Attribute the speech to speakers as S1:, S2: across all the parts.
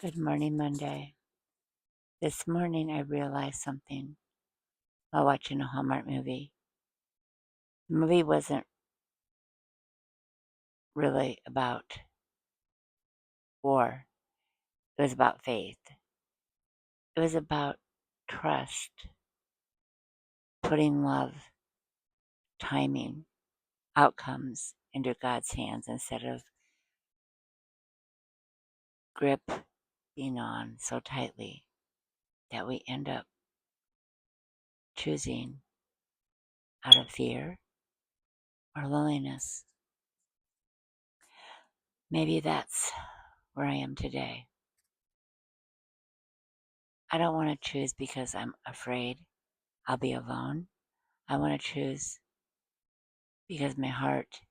S1: Good morning, Monday. This morning I realized something while watching a Hallmark movie. The movie wasn't really about war, it was about faith. It was about trust, putting love, timing, outcomes into God's hands instead of gripping on so tightly that we end up choosing out of fear or loneliness. Maybe that's where I am today. I don't want to choose because I'm afraid I'll be alone. I want to choose because my heart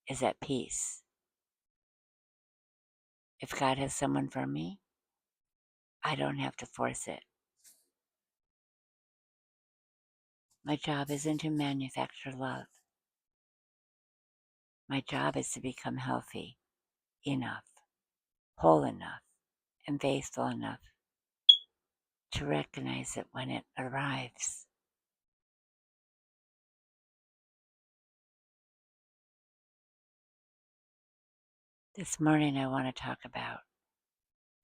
S1: is at peace. If God has someone for me, I don't have to force it. My job isn't to manufacture love. My job is to become healthy enough, whole enough, and faithful enough to recognize it when it arrives. This morning, I want to talk about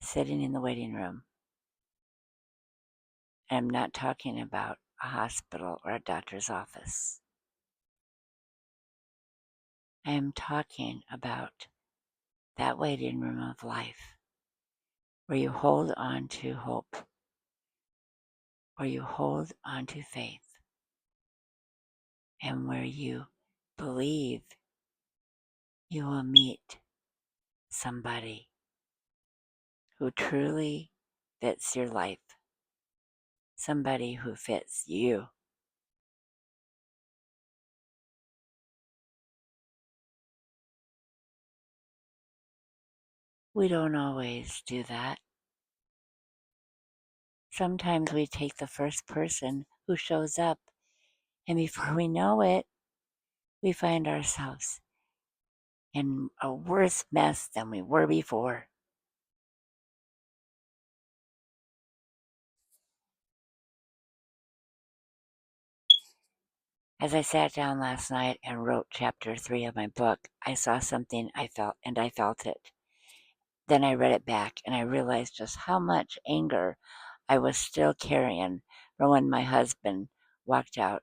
S1: sitting in the waiting room. And I'm not talking about a hospital or a doctor's office. I am talking about that waiting room of life where you hold on to hope, where you hold on to faith, and where you believe you will meet somebody who truly fits your life, somebody who fits you. We don't always do that. Sometimes we take the first person who shows up, and before we know it, we find ourselves in a worse mess than we were before. As I sat down last night and wrote chapter 3 of my book, I saw something I felt it. Then I read it back and I realized just how much anger I was still carrying from when my husband walked out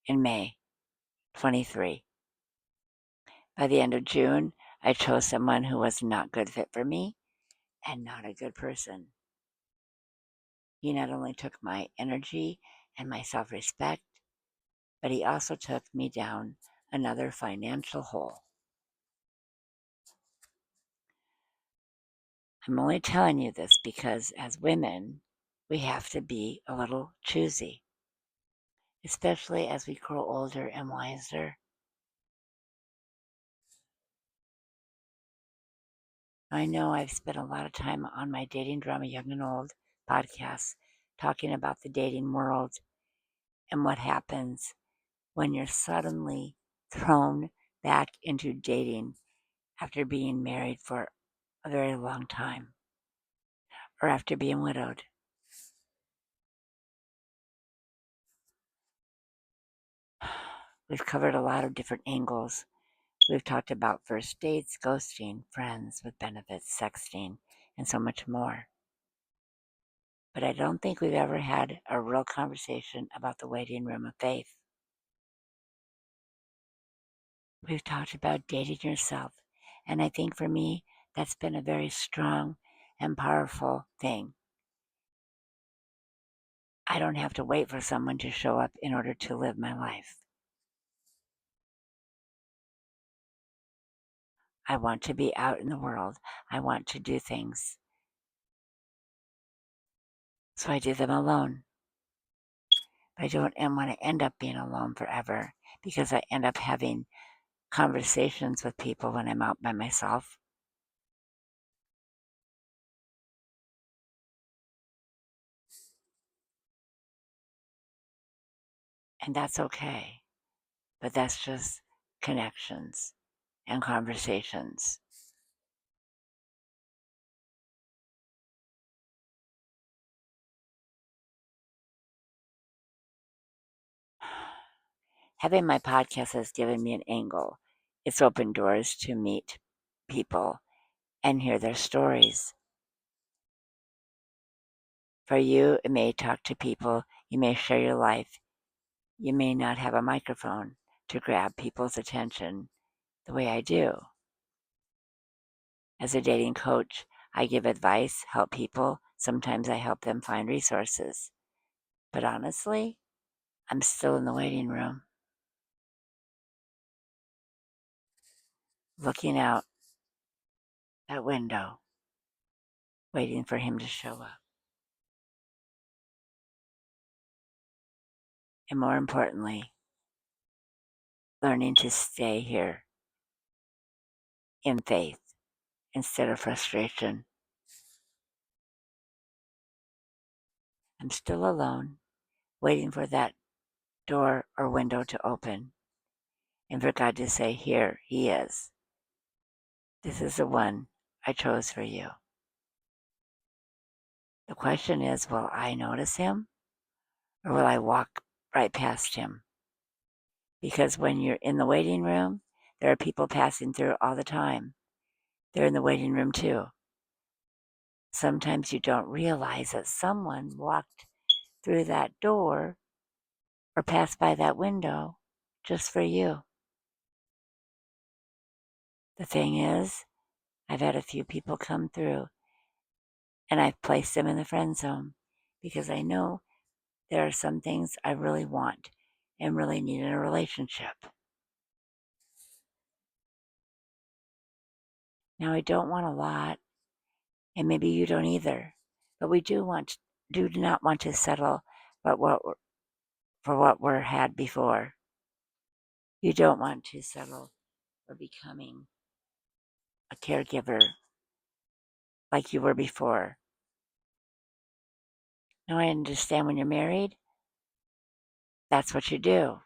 S1: in May 23. By the end of June, I chose someone who was not good fit for me and not a good person. He not only took my energy and my self-respect, but he also took me down another financial hole. I'm only telling you this because as women, we have to be a little choosy, especially as we grow older and wiser. I know I've spent a lot of time on my Dating Drama Young and Old podcast talking about the dating world and what happens when you're suddenly thrown back into dating after being married for a very long time or after being widowed. We've covered a lot of different angles. We've talked about first dates, ghosting, friends with benefits, sexting, and so much more. But I don't think we've ever had a real conversation about the waiting room of faith. We've talked about dating yourself, and I think for me, that's been a very strong and powerful thing. I don't have to wait for someone to show up in order to live my life. I want to be out in the world. I want to do things. So I do them alone. But I don't want to end up being alone forever because I end up having conversations with people when I'm out by myself. And that's okay. But that's just connections and conversations. Having my podcast has given me an angle. It's opened doors to meet people and hear their stories. For you, it may talk to people, you may share your life, you may not have a microphone to grab people's attention the way I do. As a dating coach, I give advice, help people. Sometimes I help them find resources. But honestly, I'm still in the waiting room, looking out that window, waiting for him to show up. And more importantly, learning to stay here in faith instead of frustration. I'm still alone, waiting for that door or window to open and for God to say, here he is. This is the one I chose for you. The question is, will I notice him or will I walk right past him? Because when you're in the waiting room, there are people passing through all the time. They're in the waiting room too. Sometimes you don't realize that someone walked through that door or passed by that window just for you. The thing is, I've had a few people come through and I've placed them in the friend zone because I know there are some things I really want and really need in a relationship. Now, I don't want a lot, and maybe you don't either, but we do not want to settle for what we're had before. You don't want to settle for becoming a caregiver like you were before. Now, I understand when you're married, that's what you do,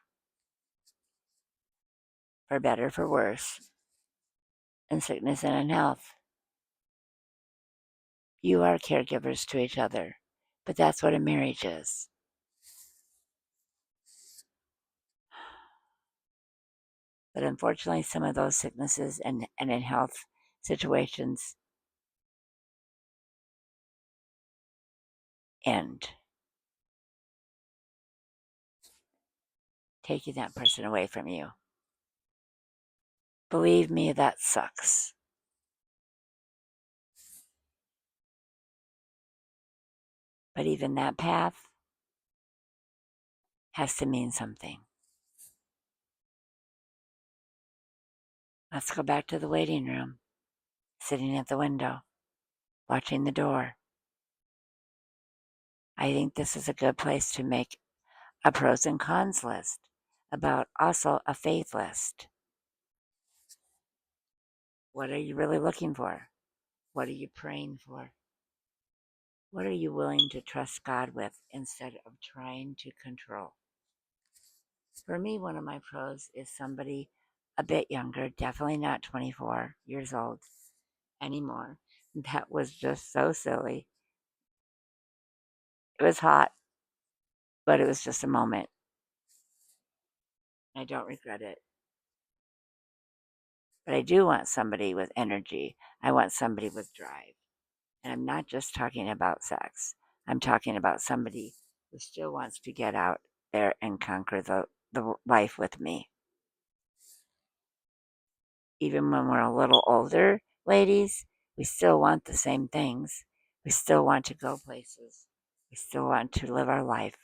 S1: for better, for worse, in sickness and in health. You are caregivers to each other, but that's what a marriage is. But unfortunately, some of those sicknesses and in health situations end, taking that person away from you. Believe me, that sucks. But even that path has to mean something. Let's go back to the waiting room, sitting at the window, watching the door. I think this is a good place to make a pros and cons list, about also a faith list. What are you really looking for? What are you praying for? What are you willing to trust God with instead of trying to control? For me, one of my pros is somebody a bit younger, definitely not 24 years old anymore. That was just so silly. It was hot, but it was just a moment. I don't regret it. But I do want somebody with energy. I want somebody with drive. And I'm not just talking about sex. I'm talking about somebody who still wants to get out there and conquer the life with me. Even when we're a little older, ladies, we still want the same things. We still want to go places. We still want to live our life.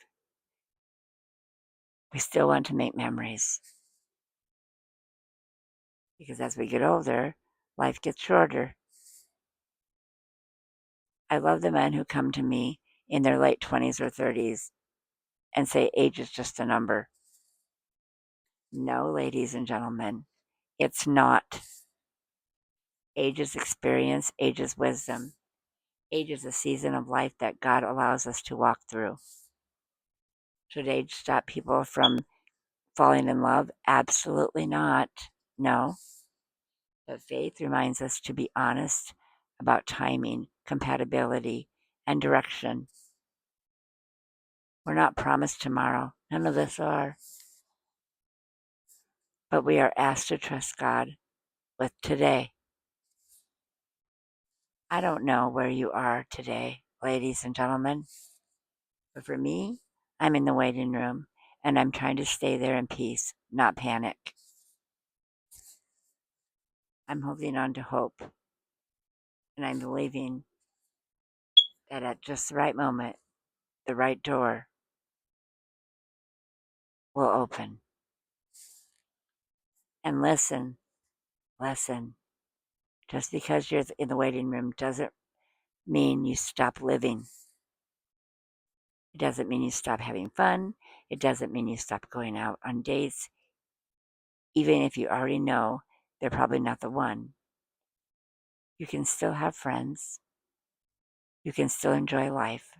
S1: We still want to make memories. Because as we get older, life gets shorter. I love the men who come to me in their late 20s or 30s and say age is just a number. No, ladies and gentlemen, it's not. Age is experience, age is wisdom. Age is a season of life that God allows us to walk through. Should age stop people from falling in love? Absolutely not. No. But faith reminds us to be honest about timing, compatibility, and direction. We're not promised tomorrow. None of us are. but we are asked to trust God with today. I don't know where you are today, ladies and gentlemen, but for me, I'm in the waiting room and I'm trying to stay there in peace, not panic. I'm holding on to hope and I'm believing that at just the right moment, the right door will open. And listen, just because you're in the waiting room doesn't mean you stop living. It doesn't mean you stop having fun. It doesn't mean you stop going out on dates, even if you already know they're probably not the one. You can still have friends. You can still enjoy life.